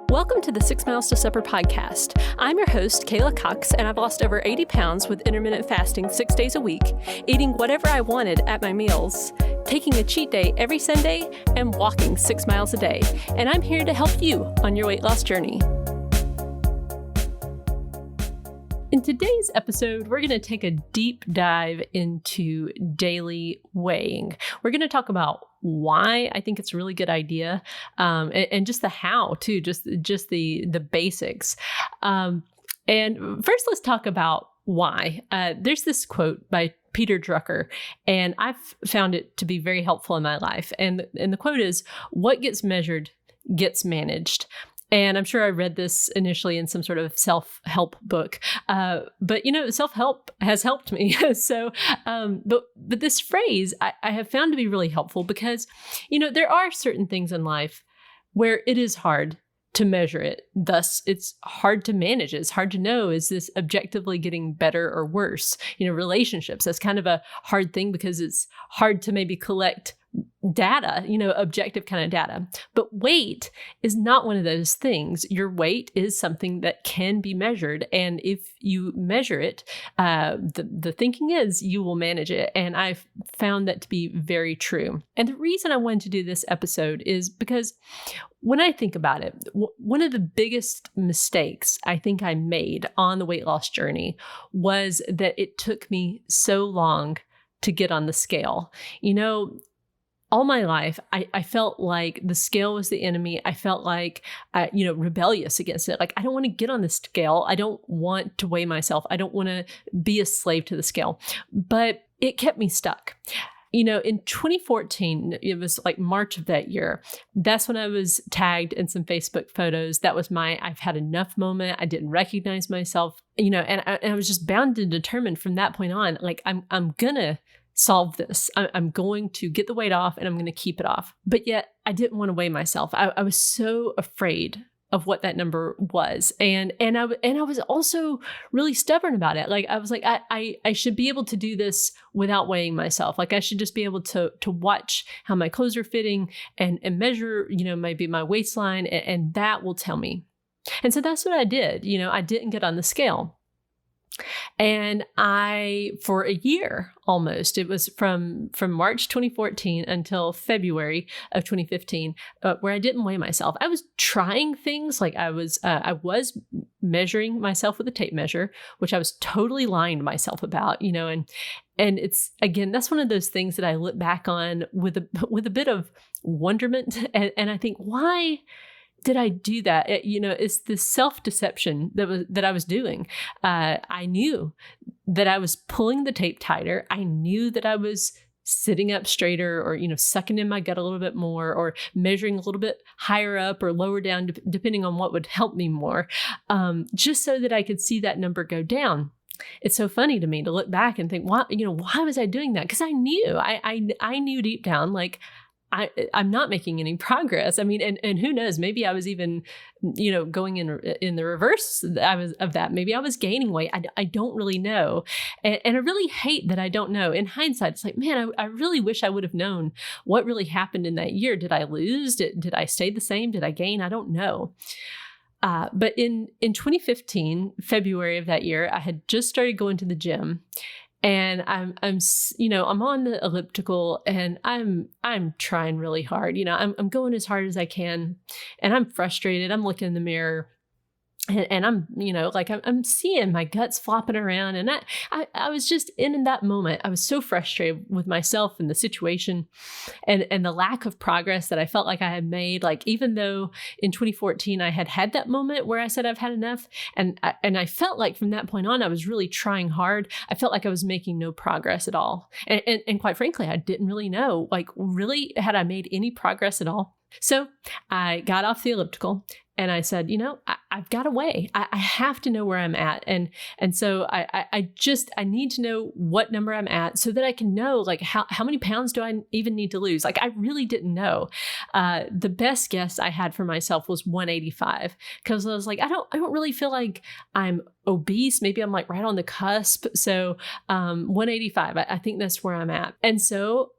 Welcome to the 6 Miles to Supper podcast. I'm your host, Kayla Cox, and I've lost over 80 pounds with intermittent fasting 6 days a week, eating whatever I wanted at my meals, taking a cheat day every Sunday, and walking 6 miles a day. And I'm here to help you on your weight loss journey. In today's episode, we're going to take a deep dive into daily weighing. We're going to talk about why I think it's a really good idea, and just the how too, just the basics. And first, let's talk about why. There's this quote by Peter Drucker, and I've found it to be very helpful in my life. And the quote is, "What gets measured gets managed." And I'm sure I read this initially in some sort of self-help book, but self-help has helped me. But this phrase I have found to be really helpful because, there are certain things in life where it is hard to measure it. Thus, it's hard to manage it. It's hard to know, is this objectively getting better or worse? Relationships, that's kind of a hard thing because it's hard to maybe collect data, objective kind of data. But weight is not one of those things. Your weight is something that can be measured. And if you measure it, the thinking is you will manage it. And I've found that to be very true. And the reason I wanted to do this episode is because when I think about it, one of the biggest mistakes I think I made on the weight loss journey was that it took me so long to get on the scale. All my life, I felt like the scale was the enemy. I felt like, rebellious against it. Like, I don't want to get on the scale. I don't want to weigh myself. I don't want to be a slave to the scale. But it kept me stuck. In 2014, it was like March of that year. That's when I was tagged in some Facebook photos. That was my I've had enough moment. I didn't recognize myself, and I was just bound and determined from that point on, like, I'm gonna solve this. I'm going to get the weight off and I'm going to keep it off. But yet I didn't want to weigh myself. I was so afraid of what that number was. And I was also really stubborn about it. Like, I was like, I should be able to do this without weighing myself. Like, I should just be able to watch how my clothes are fitting and measure, maybe my waistline, and that will tell me. And so that's what I did. I didn't get on the scale. And for a year almost, it was from March 2014 until February of 2015, where I didn't weigh myself. I was trying things, like I was measuring myself with a tape measure, which I was totally lying to myself about, and it's, again, that's one of those things that I look back on with a bit of wonderment, and I think, why did I do that? It's this self-deception that I was doing. I knew that I was pulling the tape tighter. I knew that I was sitting up straighter, or, sucking in my gut a little bit more, or measuring a little bit higher up or lower down, depending on what would help me more, just so that I could see that number go down. It's so funny to me to look back and think, why was I doing that? Because I knew, I knew deep down, like, I'm not making any progress. I mean, and who knows, maybe I was even, going in the reverse of that. Maybe I was gaining weight. I don't really know. And I really hate that I don't know. In hindsight, it's like, man, I really wish I would have known what really happened in that year. Did I lose? Did I stay the same? Did I gain? I don't know. But in 2015, February of that year, I had just started going to the gym. And I'm on the elliptical, and I'm trying really hard. I'm going as hard as I can, and I'm frustrated. I'm looking in the mirror, and I'm, I'm seeing my guts flopping around. And I was just in that moment. I was so frustrated with myself and the situation, and the lack of progress that I felt like I had made. Like, even though in 2014 I had that moment where I said I've had enough, and I felt like from that point on I was really trying hard. I felt like I was making no progress at all, and quite frankly, I didn't really know, like, really, had I made any progress at all. So I got off the elliptical and I said, I've got to weigh. I have to know where I'm at. And so I need to know what number I'm at so that I can know, like, how many pounds do I even need to lose? Like, I really didn't know. The best guess I had for myself was 185, because I was like, I don't really feel like I'm obese. Maybe I'm like right on the cusp. So 185, I think that's where I'm at. And so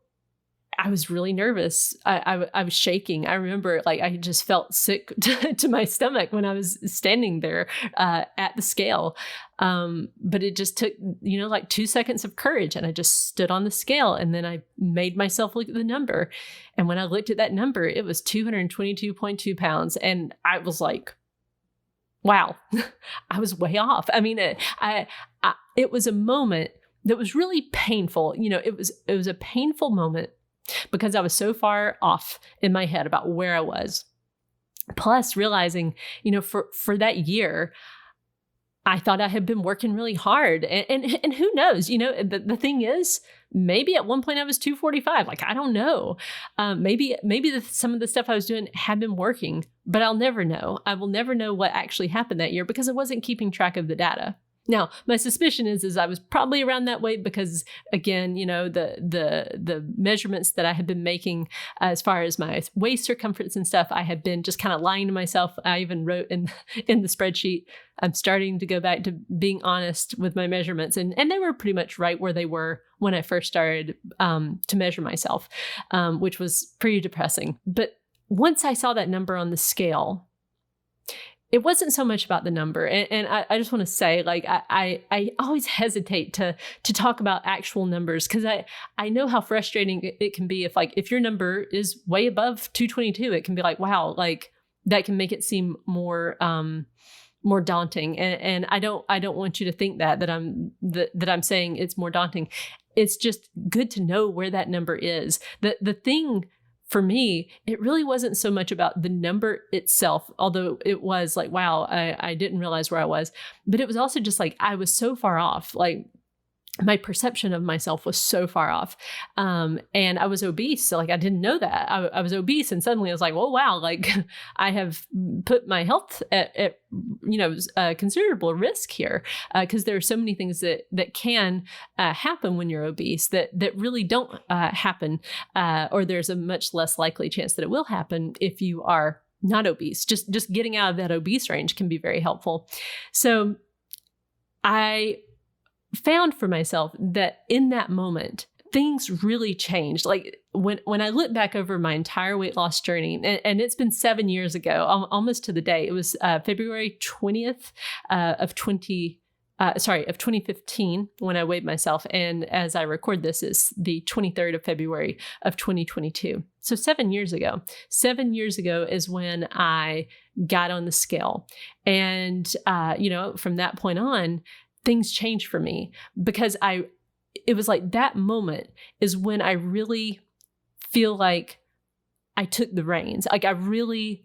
I was really nervous. I was shaking. I remember like I just felt sick to my stomach when I was standing there at the scale. But it just took, like 2 seconds of courage, and I just stood on the scale, and then I made myself look at the number. And when I looked at that number, it was 222.2 pounds. And I was like, wow, I was way off. I mean, it was a moment that was really painful. It was a painful moment because I was so far off in my head about where I was. Plus realizing, for that year, I thought I had been working really hard, and who knows, the thing is, maybe at one point I was 245. Like, I don't know. Maybe some of the stuff I was doing had been working, but I'll never know. I will never know what actually happened that year because I wasn't keeping track of the data. Now, my suspicion is I was probably around that weight because, again, the measurements that I had been making as far as my waist circumference and stuff, I had been just kind of lying to myself. I even wrote in the spreadsheet, I'm starting to go back to being honest with my measurements. And they were pretty much right where they were when I first started to measure myself, which was pretty depressing. But once I saw that number on the scale, it wasn't so much about the number. And I just want to say, like, I always hesitate to talk about actual numbers because I know how frustrating it can be if your number is way above 222, it can be like, wow, like that can make it seem more daunting. And I don't want you to think that I'm saying it's more daunting. It's just good to know where that number is. The thing for me, it really wasn't so much about the number itself, although it was like, wow, I didn't realize where I was. But it was also just like, I was so far off. Like, my perception of myself was so far off. And I was obese. So like, I didn't know that I was obese. And suddenly I was like, oh, wow, like I have put my health at considerable risk here. Cause there are so many things that can happen when you're obese that really don't happen. Or there's a much less likely chance that it will happen if you are not obese. Just getting out of that obese range can be very helpful. So I found for myself that in that moment, things really changed. Like when I look back over my entire weight loss journey, and it's been 7 years ago, almost to the day, it was February 20th of 2015 when I weighed myself. And as I record this, is the 23rd of February of 2022. So 7 years ago. 7 years ago is when I got on the scale. And, from that point on, things changed for me because it was like that moment is when I really feel like I took the reins. Like I really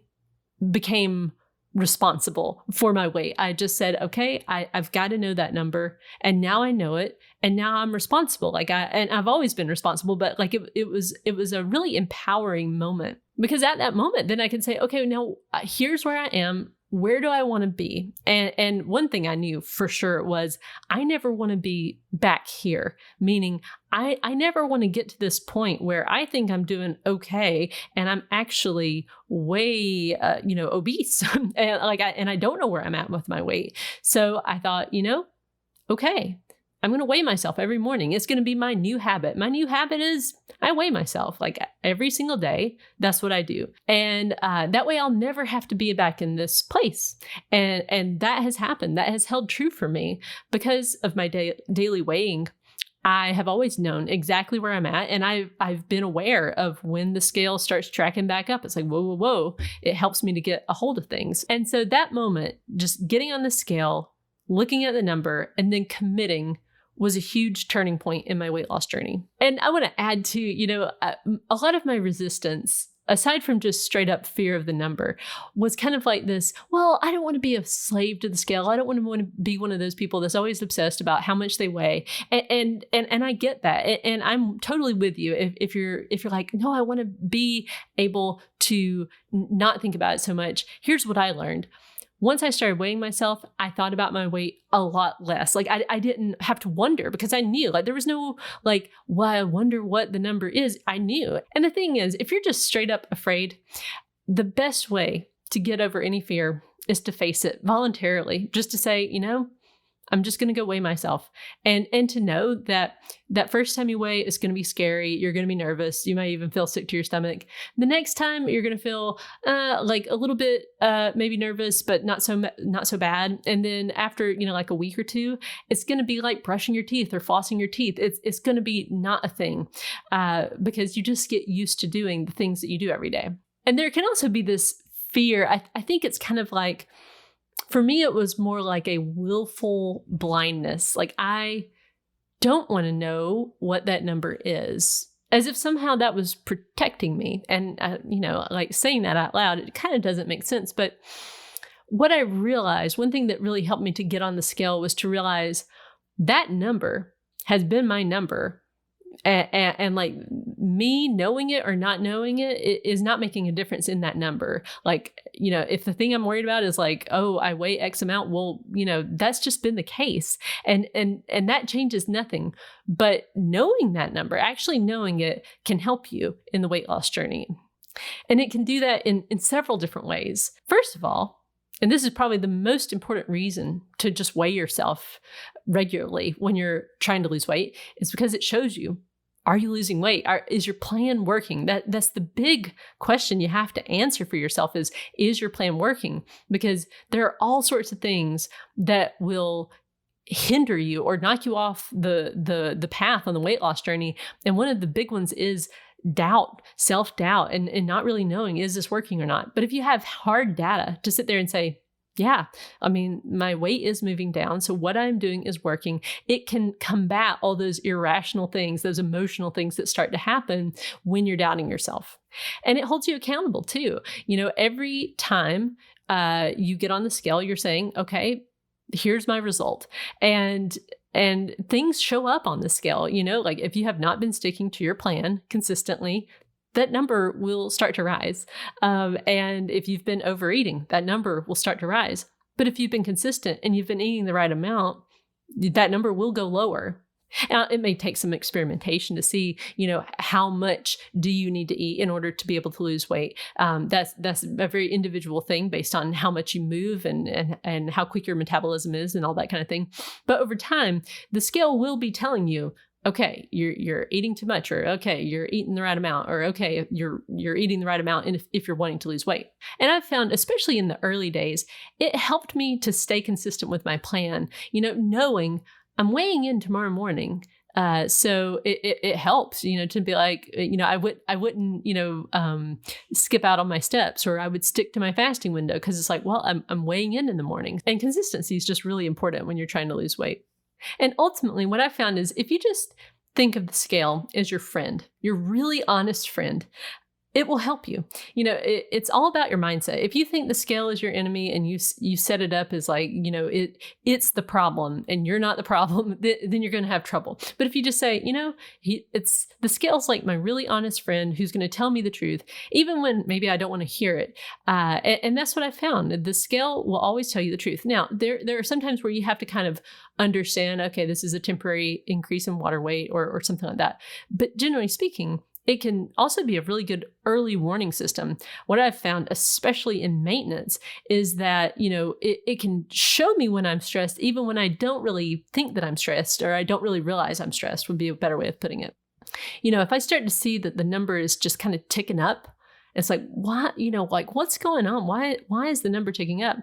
became responsible for my weight. I just said, okay, I've got to know that number. And now I know it. And now I'm responsible. And I've always been responsible, but like it was a really empowering moment because at that moment, then I can say, okay, now here's where I am. Where do I want to be? And one thing I knew for sure was I never want to be back here, meaning I never want to get to this point where I think I'm doing okay and I'm actually way, obese and I don't know where I'm at with my weight. So I thought, okay, I'm going to weigh myself every morning. It's going to be my new habit. My new habit is I weigh myself like every single day. That's what I do. And that way I'll never have to be back in this place. And that has happened. That has held true for me because of my daily weighing. I have always known exactly where I'm at. And I've been aware of when the scale starts tracking back up. It's like, whoa, whoa, whoa. It helps me to get a hold of things. And so that moment, just getting on the scale, looking at the number, and then committing was a huge turning point in my weight loss journey. And I want to add to, a lot of my resistance, aside from just straight up fear of the number, was kind of like this, well, I don't want to be a slave to the scale. I don't want to be one of those people that's always obsessed about how much they weigh. And I get that. And I'm totally with you. If you're like, no, I want to be able to not think about it so much. Here's what I learned. Once I started weighing myself, I thought about my weight a lot less. Like I didn't have to wonder because I knew, like there was no like, well, I wonder what the number is. I knew. And the thing is, if you're just straight up afraid, the best way to get over any fear is to face it voluntarily, just to say, I'm just going to go weigh myself. And to know that that first time you weigh is going to be scary. You're going to be nervous. You might even feel sick to your stomach. The next time you're going to feel like a little bit maybe nervous, but not so bad. And then after, like a week or two, it's going to be like brushing your teeth or flossing your teeth. It's going to be not a thing because you just get used to doing the things that you do every day. And there can also be this fear. I think it's kind of like, for me, it was more like a willful blindness. Like, I don't want to know what that number is, as if somehow that was protecting me. And, like saying that out loud, it kind of doesn't make sense. But what I realized, one thing that really helped me to get on the scale was to realize that number has been my number. And like me knowing it or not knowing it is not making a difference in that number. Like, if the thing I'm worried about is like, oh, I weigh X amount, well, that's just been the case. And that changes nothing. But knowing that number, actually knowing it, can help you in the weight loss journey. And it can do that in several different ways. First of all, and this is probably the most important reason to just weigh yourself regularly when you're trying to lose weight, is because it shows you, are you losing weight? Is your plan working? That's the big question you have to answer for yourself is your plan working? Because there are all sorts of things that will hinder you or knock you off the path on the weight loss journey. And one of the big ones is doubt, self-doubt, and not really knowing, is this working or not? But if you have hard data to sit there and say, yeah, I mean, my weight is moving down, so what I'm doing is working, it can combat all those irrational things, those emotional things that start to happen when you're doubting yourself. And it holds you accountable too. Every time you get on the scale, you're saying, okay, here's my result. And things show up on the scale, like if you have not been sticking to your plan consistently, that number will start to rise. And if you've been overeating, that number will start to rise. But if you've been consistent and you've been eating the right amount, that number will go lower. Now, it may take some experimentation to see, how much do you need to eat in order to be able to lose weight. That's a very individual thing based on how much you move and how quick your metabolism is and all that kind of thing. But over time, the scale will be telling you, okay, you're eating too much, or okay, you're eating the right amount, or okay, you're eating the right amount if you're wanting to lose weight. And I've found, especially in the early days, it helped me to stay consistent with my plan, knowing I'm weighing in tomorrow morning. So it helps, to be like, I wouldn't, skip out on my steps, or I would stick to my fasting window, because it's like, well, I'm weighing in the morning. And consistency is just really important when you're trying to lose weight. And ultimately, what I found is if you just think of the scale as your friend, your really honest friend, it will help you. It's all about your mindset. If you think the scale is your enemy and you set it up as like, it's the problem and you're not the problem, then you're going to have trouble. But if you just say, it's the scale's like my really honest friend who's going to tell me the truth, even when maybe I don't want to hear it. And that's what I found. The scale will always tell you the truth. Now, there are some times where you have to kind of understand, okay, this is a temporary increase in water weight or something like that. But generally speaking, it can also be a really good early warning system. What I've found, especially in maintenance, is that, it can show me when I'm stressed, even when I don't really think that I'm stressed, or I don't really realize I'm stressed, would be a better way of putting it. If I start to see that the number is just kind of ticking up, it's like, what, what's going on? Why is the number ticking up?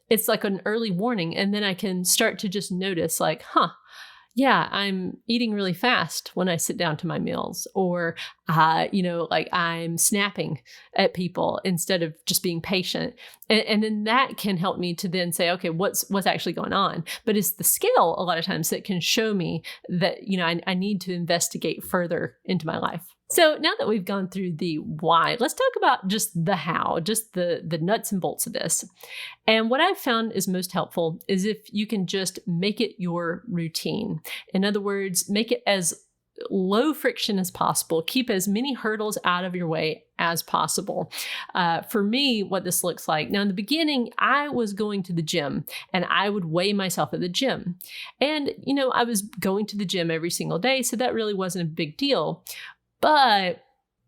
It's like an early warning. And then I can start to just notice like, yeah, I'm eating really fast when I sit down to my meals, or, like I'm snapping at people instead of just being patient. And then that can help me to then say, okay, what's actually going on? But it's the scale a lot of times that can show me that, I need to investigate further into my life. So now that we've gone through the why, let's talk about just the how, just the nuts and bolts of this. And what I've found is most helpful is if you can just make it your routine. In other words, make it as low friction as possible. Keep as many hurdles out of your way as possible. For me, what this looks like, now in the beginning, I was going to the gym and I would weigh myself at the gym. And, I was going to the gym every single day, so that really wasn't a big deal. But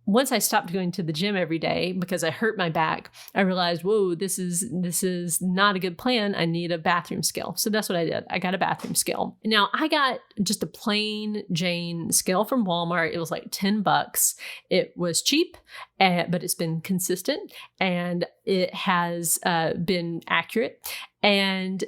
once I stopped going to the gym every day because I hurt my back, I realized, whoa, this is not a good plan. I need a bathroom scale. So that's what I did. I got a bathroom scale. Now I got just a plain Jane scale from Walmart. It was like $10. It was cheap, but it's been consistent and it has been accurate. And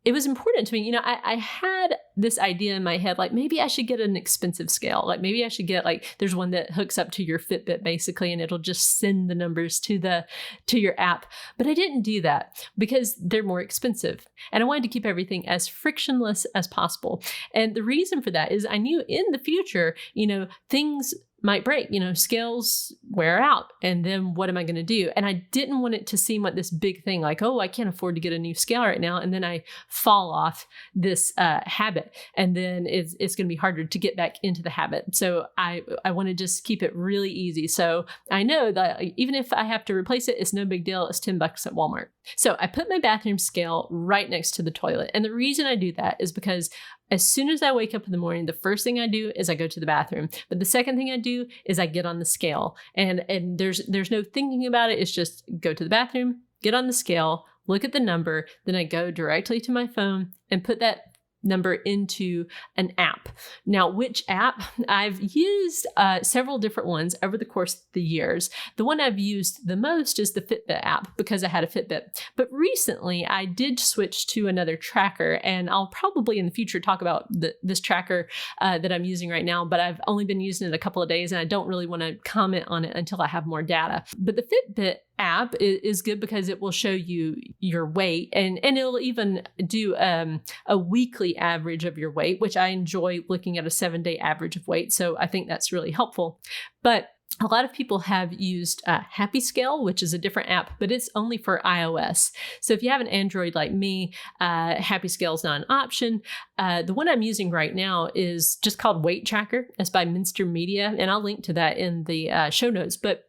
it was important to me. You know, I had this idea in my head, like maybe I should get an expensive scale. Like maybe I should get there's one that hooks up to your Fitbit basically, and it'll just send the numbers to your app. But I didn't do that because they're more expensive. And I wanted to keep everything as frictionless as possible. And the reason for that is I knew in the future, you know, things might break, you know, scales wear out. And then what am I going to do? And I didn't want it to seem like this big thing, like, oh, I can't afford to get a new scale right now. And then I fall off this habit. And then it's going to be harder to get back into the habit. So I want to just keep it really easy. So I know that even if I have to replace it, it's no big deal. It's $10 at Walmart. So I put my bathroom scale right next to the toilet. And the reason I do that is because as soon as I wake up in the morning, the first thing I do is I go to the bathroom. But the second thing I do is I get on the scale. And there's no thinking about it. It's just go to the bathroom, get on the scale, look at the number, then I go directly to my phone and put that number into an app. Now, which app? I've used several different ones over the course of the years. The one I've used the most is the Fitbit app because I had a Fitbit. But recently, I did switch to another tracker, and I'll probably in the future talk about this tracker that I'm using right now, but I've only been using it a couple of days, and I don't really want to comment on it until I have more data. But the Fitbit app is good because it will show you your weight, and it'll even do a weekly average of your weight, which I enjoy looking at a 7-day average of weight. So I think that's really helpful. But a lot of people have used Happy Scale, which is a different app, but it's only for iOS. So if you have an Android like me, Happy Scale is not an option. The one I'm using right now is just called Weight Tracker. It's by Minster Media, and I'll link to that in the show notes. But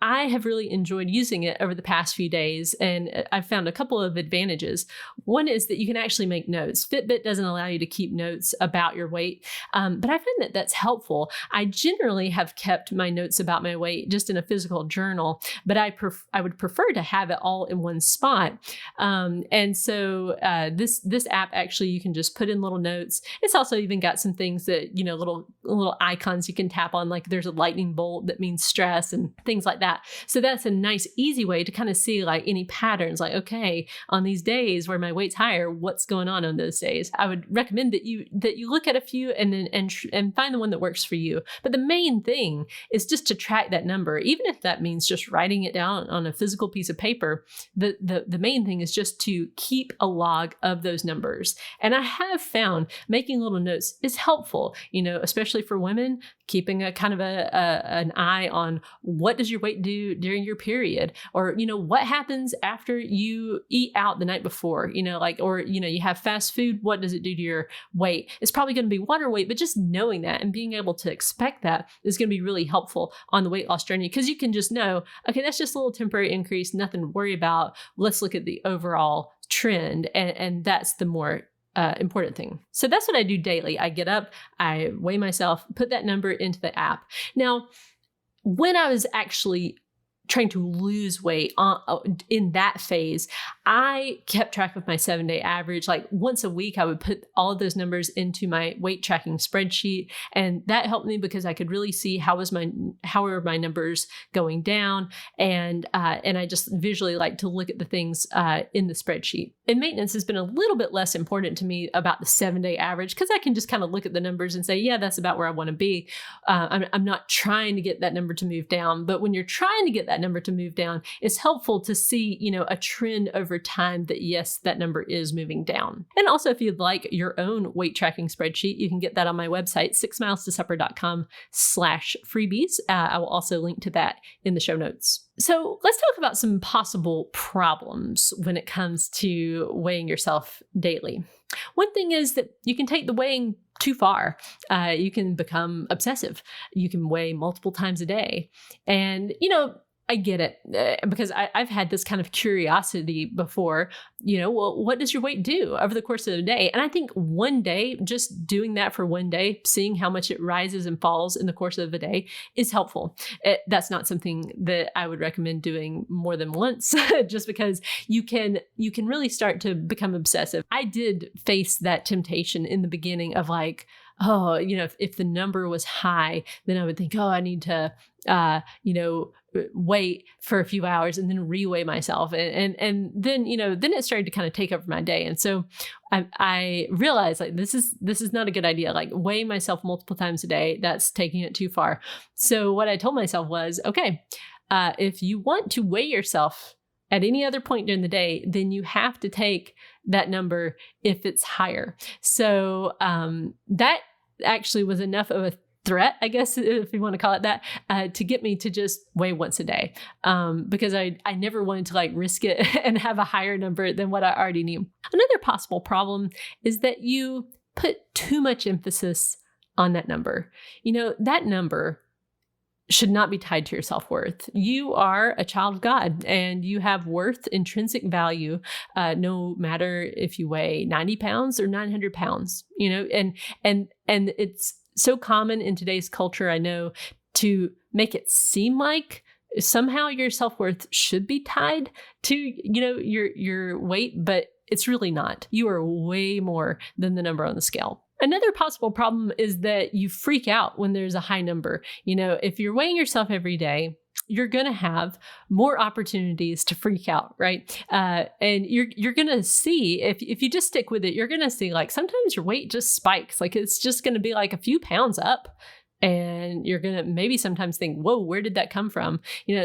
I have really enjoyed using it over the past few days, and I've found a couple of advantages. One is that you can actually make notes. Fitbit doesn't allow you to keep notes about your weight, but I find that that's helpful. I generally have kept my notes about my weight just in a physical journal, but I would prefer to have it all in one spot. And so this app, actually, you can just put in little notes. It's also even got some things that, you know, little icons you can tap on, like there's a lightning bolt that means stress and things like that. So that's a nice, easy way to kind of see like any patterns, like, okay, on these days where my weight's higher, what's going on those days? I would recommend that you look at a few and find the one that works for you. But the main thing is just to track that number, even if that means just writing it down on a physical piece of paper. The main thing is just to keep a log of those numbers. And I have found making little notes is helpful, you know, especially for women, keeping a kind of an eye on what does your weight do during your period, or, you know, what happens after you eat out the night before, you know, like, or, you know, you have fast food, what does it do to your weight? It's probably going to be water weight, but just knowing that and being able to expect that is going to be really helpful on the weight loss journey, because you can just know, okay, that's just a little temporary increase, nothing to worry about. Let's look at the overall trend, and that's the more important thing. So that's what I do daily. I get up, I weigh myself, put that number into the app. Now, when I was actually trying to lose weight in that phase, I kept track of my 7-day average. Like once a week, I would put all of those numbers into my weight tracking spreadsheet. And that helped me because I could really see how were my numbers going down. And I just visually like to look at the things in the spreadsheet. And maintenance has been a little bit less important to me about the 7-day average, because I can just kind of look at the numbers and say, yeah, that's about where I want to be. I'm not trying to get that number to move down. But when you're trying to get that number to move down, it's helpful to see, you know, a trend over time that yes, that number is moving down. And also, if you'd like your own weight tracking spreadsheet, you can get that on my website, 6milestosupper.com/freebies. I will also link to that in the show notes. So let's talk about some possible problems when it comes to weighing yourself daily. One thing is that you can take the weighing too far. You can become obsessive. You can weigh multiple times a day. And, you know, I get it because I've had this kind of curiosity before, well, what does your weight do over the course of the day? And I think one day, just doing that for one day, seeing how much it rises and falls in the course of the day is helpful. That's not something that I would recommend doing more than once, just because you can really start to become obsessive. I did face that temptation in the beginning of like, oh, if the number was high, then I would think, oh, I need to, wait for a few hours and then reweigh myself. And then, then it started to kind of take over my day. And so I realized like, this is not a good idea. Like weighing myself multiple times a day, that's taking it too far. So what I told myself was, okay, if you want to weigh yourself at any other point during the day, then you have to take that number if it's higher. So that actually was enough of a threat, I guess, if you want to call it that, to get me to just weigh once a day, because I never wanted to like risk it and have a higher number than what I already knew. Another possible problem is that you put too much emphasis on that number. That number should not be tied to your self-worth. You are a child of God and you have worth, intrinsic value, no matter if you weigh 90 pounds or 900 pounds, and it's so common in today's culture, I know, to make it seem like somehow your self-worth should be tied to, your weight, but it's really not. You are way more than the number on the scale. Another possible problem is that you freak out when there's a high number. If you're weighing yourself every day, you're going to have more opportunities to freak out, right? And you're going to see, if you just stick with it, you're going to see like sometimes your weight just spikes. Like it's just going to be like a few pounds up. And you're going to maybe sometimes think, whoa, where did that come from?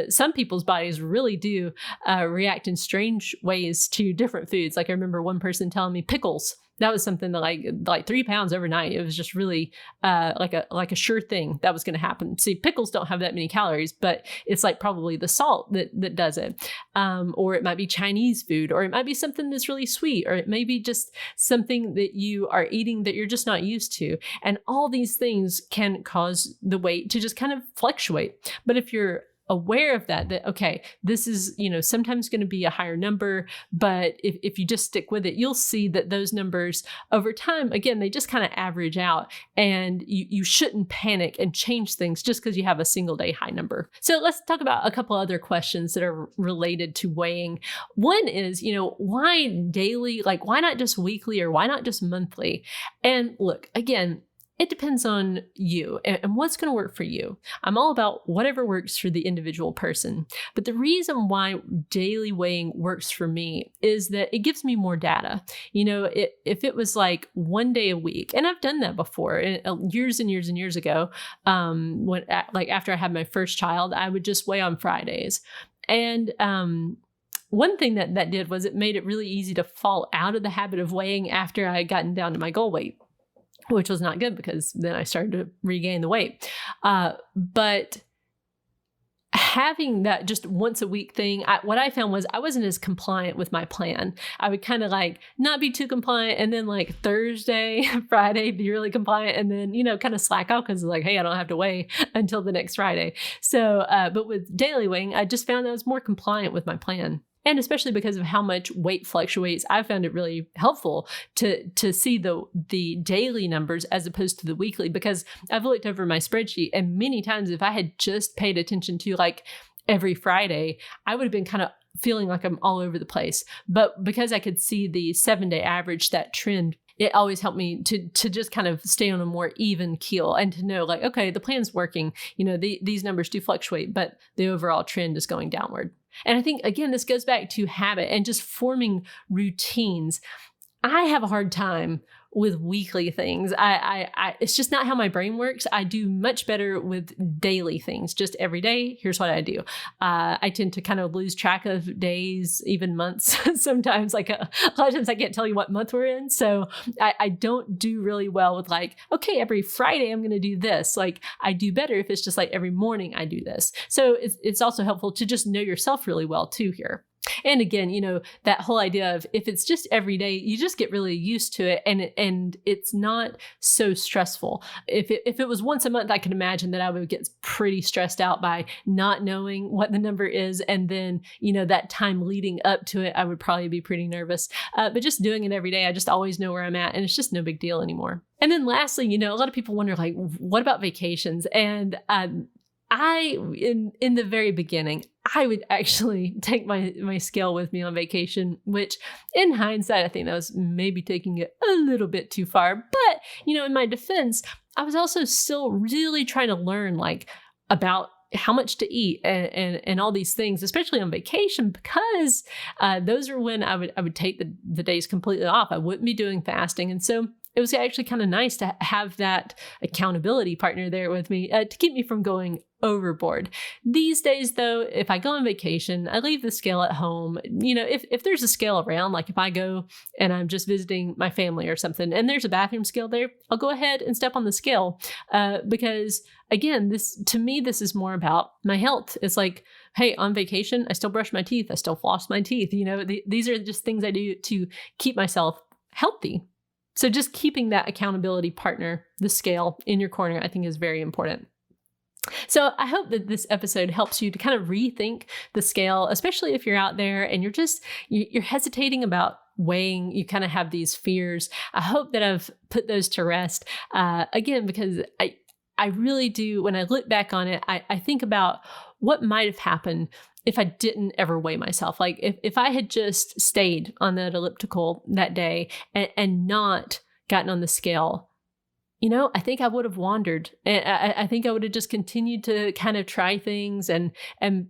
Some people's bodies really do react in strange ways to different foods. Like I remember one person telling me pickles. That was something that like 3 pounds overnight. It was just really like a sure thing that was going to happen. See, pickles don't have that many calories, but it's like probably the salt that does it. Or it might be Chinese food, or it might be something that's really sweet, or it may be just something that you are eating that you're just not used to. And all these things can cause the weight to just kind of fluctuate. But if you're aware of that, okay, this is, sometimes going to be a higher number, but if you just stick with it, you'll see that those numbers over time, again, they just kind of average out, and you shouldn't panic and change things just because you have a single day high number. So let's talk about a couple other questions that are related to weighing. One is, why daily? Like, why not just weekly, or why not just monthly? And look, again, it depends on you and what's going to work for you. I'm all about whatever works for the individual person. But the reason why daily weighing works for me is that it gives me more data. If it was like one day a week, and I've done that before years and years and years ago, when after I had my first child, I would just weigh on Fridays. And one thing that did was it made it really easy to fall out of the habit of weighing after I had gotten down to my goal weight, which was not good because then I started to regain the weight. But having that just once a week thing, what I found was I wasn't as compliant with my plan. I would kind of like not be too compliant, and then like Thursday, Friday, be really compliant, and then, kind of slack out because like, hey, I don't have to weigh until the next Friday. So, but with daily weighing, I just found that I was more compliant with my plan. And especially because of how much weight fluctuates, I found it really helpful to see the daily numbers as opposed to the weekly, because I've looked over my spreadsheet, and many times if I had just paid attention to like every Friday, I would have been kind of feeling like I'm all over the place. But because I could see the 7-day average, that trend, it always helped me to just kind of stay on a more even keel and to know like, okay, the plan's working. These numbers do fluctuate, but the overall trend is going downward. And I think, again, this goes back to habit and just forming routines. I have a hard time with weekly things. It's just not how my brain works. I do much better with daily things. Just every day, here's what I do. I tend to kind of lose track of days, even months. Sometimes, like a lot of times I can't tell you what month we're in. So I don't do really well with like, okay, every Friday I'm going to do this. Like I do better if it's just like every morning I do this. So it's also helpful to just know yourself really well too here. And again, that whole idea of if it's just every day, you just get really used to it, and it's not so stressful. If it was once a month, I can imagine that I would get pretty stressed out by not knowing what the number is. And then, that time leading up to it, I would probably be pretty nervous. But just doing it every day, I just always know where I'm at, and it's just no big deal anymore. And then lastly, a lot of people wonder, like, what about vacations? And in the very beginning, I would actually take my scale with me on vacation, which in hindsight, I think that was maybe taking it a little bit too far. But, in my defense, I was also still really trying to learn, like, about how much to eat and all these things, especially on vacation, because those are when I would take the days completely off. I wouldn't be doing fasting. And so it was actually kind of nice to have that accountability partner there with me to keep me from going overboard. These days, though, if I go on vacation, I leave the scale at home. If there's a scale around, like if I go and I'm just visiting my family or something, and there's a bathroom scale there, I'll go ahead and step on the scale because, again, this is more about my health. It's like, hey, on vacation, I still brush my teeth. I still floss my teeth. These are just things I do to keep myself healthy. So just keeping that accountability partner, the scale, in your corner, I think is very important. So I hope that this episode helps you to kind of rethink the scale, especially if you're out there and you're hesitating about weighing, you kind of have these fears. I hope that I've put those to rest. Again, because I really do, when I look back on it, I think about what might have happened if I didn't ever weigh myself. Like if I had just stayed on that elliptical that day and not gotten on the scale, I think I would have wandered. And I think I would have just continued to kind of try things and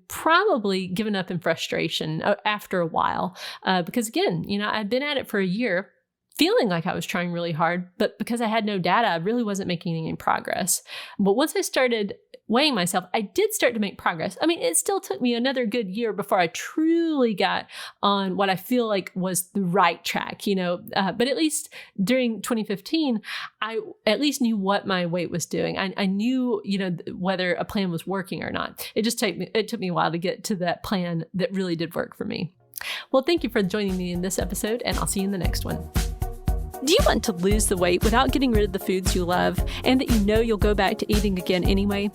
probably given up in frustration after a while. Because again, I'd been at it for a year, feeling like I was trying really hard, but because I had no data, I really wasn't making any progress. But once I started weighing myself, I did start to make progress. I mean, it still took me another good year before I truly got on what I feel like was the right track, but at least during 2015, I at least knew what my weight was doing. I knew, whether a plan was working or not. It took me a while to get to that plan that really did work for me. Well, thank you for joining me in this episode, and I'll see you in the next one. Do you want to lose the weight without getting rid of the foods you love and that you'll go back to eating again anyway?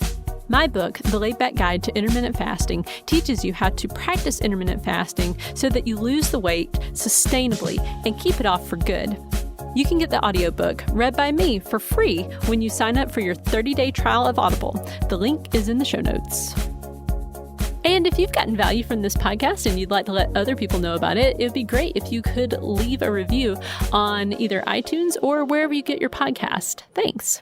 My book, The Laid Back Guide to Intermittent Fasting, teaches you how to practice intermittent fasting so that you lose the weight sustainably and keep it off for good. You can get the audiobook read by me for free when you sign up for your 30-day trial of Audible. The link is in the show notes. And if you've gotten value from this podcast and you'd like to let other people know about it, it'd be great if you could leave a review on either iTunes or wherever you get your podcast. Thanks.